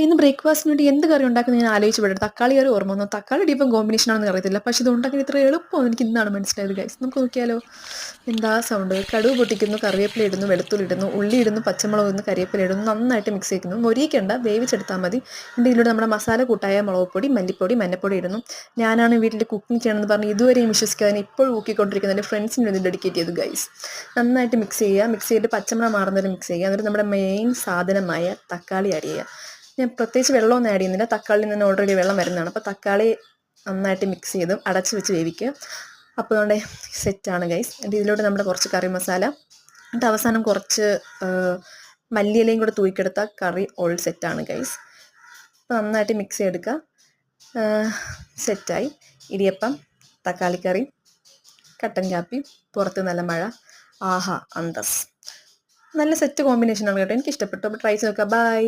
ഇന്ന് ബ്രേക്ക്ഫാസ്റ്റിന് വേണ്ടി എന്ത് കറി ഉണ്ടാക്കുന്നത് ഞാൻ ആലോചിച്ച് പെടും. തക്കാളി കറി ഓർമ്മ വന്നു. തക്കാളി ഇടിയപ്പം കോമ്പിനേഷൻ ആണെന്ന് അറിയത്തില്ല. പക്ഷേ ഇത് ഉണ്ടാക്കാൻ ഇത്ര എളുപ്പമാണ് എനിക്ക് ഇന്നാണ് മനസ്സിലായത് ഗൈസ്. നമുക്ക് നോക്കിയാലോ. എന്താ സൗണ്ട്. കടുക് പൊട്ടിക്കുന്നു, കറിവേപ്പില ഇടുന്നു, വെളുത്തുള്ളി ഇടുന്നു, ഉള്ളി ഇടുന്നു, പച്ചമുളക് ഇടുന്നു, കരിവേപ്പില ഇടുന്നു, നന്നായിട്ട് മിക്സ് ചെയ്യിക്കുന്നു. മൊരിയിക്കണ്ട, വേവിച്ചെടുത്താൽ മതി. എന്നിട്ട് ഇതിലൂടെ നമ്മുടെ മസാല കൂട്ടായ മുളക് പൊടി, മല്ലിപ്പൊടി, മഞ്ഞപ്പൊടി ഇടുന്നു. ഞാനാണ് വീട്ടിൽ കുക്കിംഗ് ചെയ്യണമെന്ന് പറഞ്ഞ് ഇതുവരെയും വിശ്വസിക്കാതെ ഇപ്പോഴും ഊക്കിക്കൊണ്ടിരിക്കുന്ന എൻ്റെ ഫ്രണ്ട്സിന് വേണ്ടി ഡെഡിക്കേറ്റ് ചെയ്തു ഗൈസ്. നന്നായിട്ട് മിക്സ് ചെയ്യുക. മിക്സ് ചെയ്തിട്ട് പച്ചമുളക് മാറുന്നവരെ മിക്സ് ചെയ്യുക. എന്നിട്ട് നമ്മുടെ മെയിൻ സാധനമായ തക്കാളി ആഡ് ചെയ്യുക. ഞാൻ പ്രത്യേകിച്ച് വെള്ളമൊന്നും ആഡ് ചെയ്യുന്നില്ല. തക്കാളിയിൽ നിന്ന് ഓൾറെഡി വെള്ളം വരുന്നതാണ്. അപ്പോൾ തക്കാളി നന്നായിട്ട് മിക്സ് ചെയ്ത് അടച്ച് വെച്ച് വേവിക്കുക. അപ്പോൾ നമ്മുടെ സെറ്റാണ് ഗൈസ്. എന്നിട്ട് ഇതിലോട്ട് നമ്മുടെ കുറച്ച് കറി മസാല, എന്നിട്ട് അവസാനം കുറച്ച് മല്ലിയിലയും കൂടെ തൂക്കിയെടുത്താൽ കറി ഓൾ സെറ്റാണ് ഗൈസ്. അപ്പോൾ നന്നായിട്ട് മിക്സ് ചെയ്തെടുക്കുക. സെറ്റായി. ഇടിയപ്പം, തക്കാളിക്കറി, കട്ടൻ കാപ്പി, പുറത്ത് നല്ല മഴ. ആഹാ അന്തസ്. നല്ല സെറ്റ് കോമ്പിനേഷനാണ് കേട്ടോ. എനിക്ക് ഇഷ്ടപ്പെട്ടു. അപ്പോൾ ട്രൈ ചെയ്ത് നോക്കുക. ബൈ.